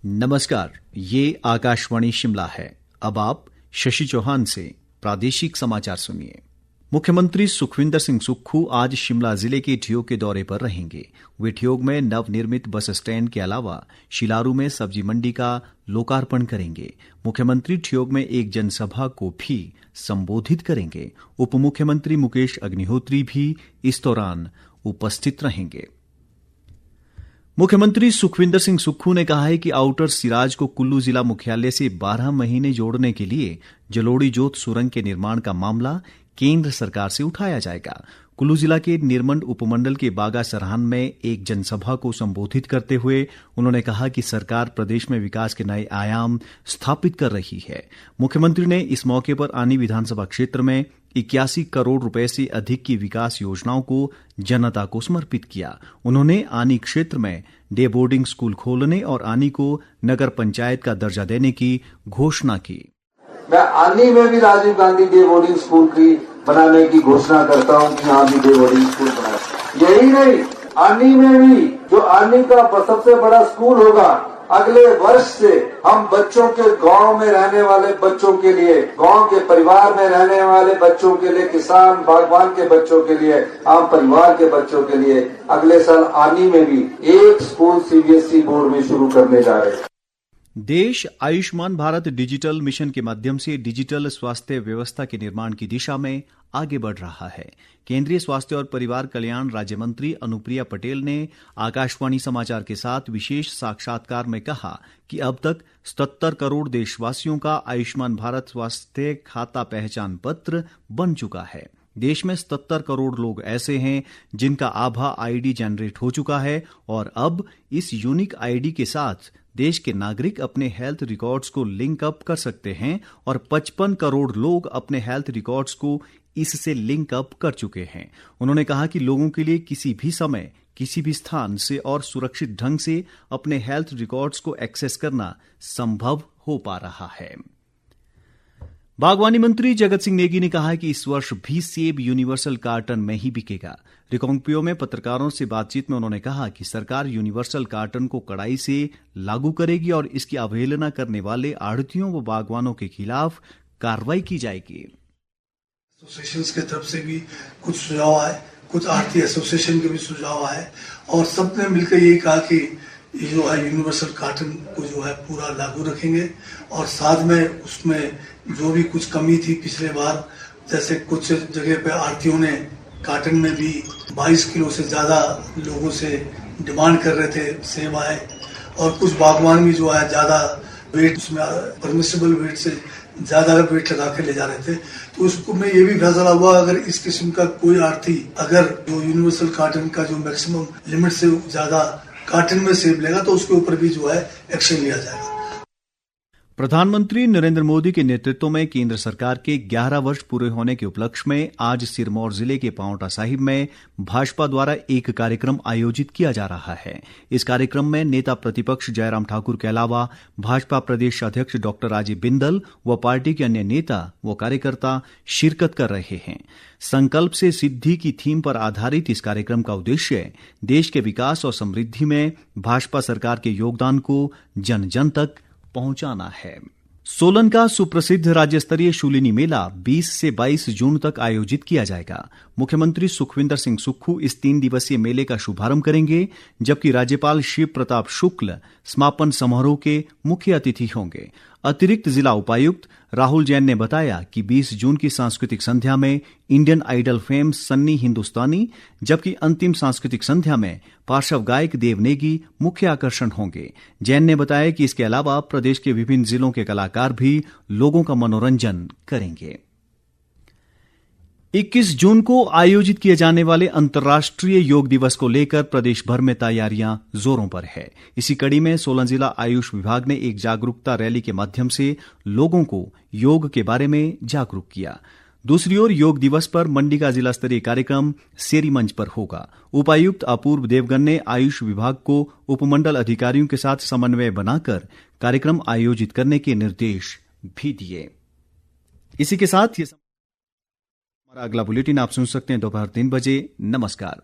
नमस्कार, ये आकाशवाणी शिमला है। अब आप शशि चौहान से प्रादेशिक समाचार सुनिए। मुख्यमंत्री सुखविंदर सिंह सुक्खू आज शिमला जिले के ठियोग के दौरे पर रहेंगे। वे ठियोग में नवनिर्मित बस स्टैंड के अलावा शिलारू में सब्जी मंडी का लोकार्पण करेंगे। मुख्यमंत्री ठियोग में एक जनसभा को भी संबोधित करेंगे। उप मुख्यमंत्री मुकेश अग्निहोत्री भी इस दौरान उपस्थित रहेंगे। मुख्यमंत्री सुखविंदर सिंह सुक्खू ने कहा है कि आउटर सिराज को कुल्लू जिला मुख्यालय से 12 महीने जोड़ने के लिए जलोड़ी जोत सुरंग के निर्माण का मामला केंद्र सरकार से उठाया जाएगा। कुल्लू जिला के निरमंड उपमंडल के बागा सरहान में एक जनसभा को संबोधित करते हुए उन्होंने कहा कि सरकार प्रदेश में विकास के नए आयाम स्थापित कर रही है। मुख्यमंत्री ने इस मौके पर आनी विधानसभा क्षेत्र में 81 करोड़ रुपए से अधिक की विकास योजनाओं को जनता को समर्पित किया। उन्होंने आनी क्षेत्र में डे बोर्डिंग स्कूल खोलने और आनी को नगर पंचायत का दर्जा देने की घोषणा की। मैं आनी में भी Rajiv Gandhi day boarding school की बनाने की घोषणा करता हूं कि यहाँ भी डे बोर्डिंग स्कूल बनाए। यही नहीं, आनी में भी जो आनी का सबसे बड़ा स्कूल होगा, अगले वर्ष से हम बच्चों के गांव में रहने वाले बच्चों के लिए, गांव के परिवार में रहने वाले बच्चों के लिए, किसान बागवान के बच्चों के लिए, आम परिवार के बच्चों के लिए अगले साल आनी में भी एक स्कूल सीबीएसई बोर्ड में शुरू करने जा रहे हैं। देश आयुष्मान भारत डिजिटल मिशन के माध्यम से डिजिटल स्वास्थ्य व्यवस्था के निर्माण की दिशा में आगे बढ़ रहा है। केंद्रीय स्वास्थ्य और परिवार कल्याण राज्य मंत्री अनुप्रिया पटेल ने आकाशवाणी समाचार के साथ विशेष साक्षात्कार में कहा कि अब तक 77 करोड़ देशवासियों का आयुष्मान भारत स्वास्थ्य खाता पहचान पत्र बन चुका है। देश में 77 करोड़ लोग ऐसे हैं जिनका आभा आईडी जनरेट हो चुका है और अब इस यूनिक आईडी के साथ देश के नागरिक अपने हेल्थ रिकॉर्ड्स को लिंक अप कर सकते हैं और 55 करोड़ लोग अपने हेल्थ रिकॉर्ड्स को इससे लिंक अप कर चुके हैं। उन्होंने कहा कि लोगों के लिए किसी भी समय किसी भी स्थान से और सुरक्षित ढंग से अपने हेल्थ रिकॉर्ड्स को एक्सेस करना संभव हो पा रहा है। बागवानी मंत्री जगत सिंह नेगी ने कहा है कि इस वर्ष भी सेब यूनिवर्सल कार्टन में ही बिकेगा। रिकांगपिओ में पत्रकारों से बातचीत में उन्होंने कहा कि सरकार यूनिवर्सल कार्टन को कड़ाई से लागू करेगी और इसकी अवहेलना करने वाले आढ़तियों व बागवानों के खिलाफ कार्रवाई की जाएगी। एसोसिएशंस की तरफ से भी कुछ सुझाव आए, कुछ आढ़ती एसोसिएशन के भी सुझाव आए और सबने मिलकर यही कहा कि ये जो है यूनिवर्सल कार्टन को जो है पूरा लागू रखेंगे और साथ में उसमें जो भी कुछ कमी थी पिछले बार, जैसे कुछ जगह पे आढ़तियों ने कार्टन में भी 22 किलो से ज़्यादा लोगों से डिमांड कर रहे थे सेब आए और कुछ बागवान भी जो है ज़्यादा वेट उसमें परमिसिबल वेट से ज़्यादा वेट लगा के ले जा रहे थे। तो उसको में ये भी फैसला हुआ अगर इस किस्म का कोई आढ़ती अगर जो यूनिवर्सल कार्टन का जो मैक्सिमम लिमिट से ज़्यादा कार्टन में सेब लेगा तो उसके ऊपर भी जो है एक्शन लिया जाएगा। प्रधानमंत्री नरेंद्र मोदी के नेतृत्व में केंद्र सरकार के 11 वर्ष पूरे होने के उपलक्ष्य में आज सिरमौर जिले के पांवटा साहिब में भाजपा द्वारा एक कार्यक्रम आयोजित किया जा रहा है। इस कार्यक्रम में नेता प्रतिपक्ष जयराम ठाकुर के अलावा भाजपा प्रदेश अध्यक्ष डॉक्टर राजीव बिंदल व पार्टी के अन्य नेता व कार्यकर्ता शिरकत कर रहे हैं। संकल्प से सिद्धि की थीम पर आधारित इस कार्यक्रम का उद्देश्य देश के विकास और समृद्धि में भाजपा सरकार के योगदान को जन जन तक पहुंचाना है। सोलन का सुप्रसिद्ध राज्य स्तरीय शूलिनी मेला 20 से 22 जून तक आयोजित किया जाएगा। मुख्यमंत्री सुखविंदर सिंह सुक्खू इस 3 दिवसीय मेले का शुभारंभ करेंगे, जबकि राज्यपाल शिव प्रताप शुक्ल समापन समारोह के मुख्य अतिथि होंगे। अतिरिक्त जिला उपायुक्त राहुल जैन ने बताया कि 20 जून की सांस्कृतिक संध्या में इंडियन आइडल फेम सन्नी हिंदुस्तानी, जबकि अंतिम सांस्कृतिक संध्या में पार्श्व गायक देव नेगी मुख्य आकर्षण होंगे। जैन ने बताया कि इसके अलावा प्रदेश के विभिन्न जिलों के कलाकार भी लोगों का मनोरंजन करेंगे। 21 जून को आयोजित किए जाने वाले अंतर्राष्ट्रीय योग दिवस को लेकर प्रदेश भर में तैयारियां जोरों पर है। इसी कड़ी में सोलन जिला आयुष विभाग ने एक जागरूकता रैली के माध्यम से लोगों को योग के बारे में जागरूक किया। दूसरी ओर योग दिवस पर मंडी का जिला स्तरीय कार्यक्रम सेरी मंच पर होगा। उपायुक्त अपूर्व देवगन ने आयुष विभाग को उपमंडल अधिकारियों के साथ समन्वय बनाकर कार्यक्रम आयोजित करने के निर्देश भी दिए। इसी के साथ हमारा अगला बुलेटिन आप सुन सकते हैं दोपहर 3 बजे। नमस्कार।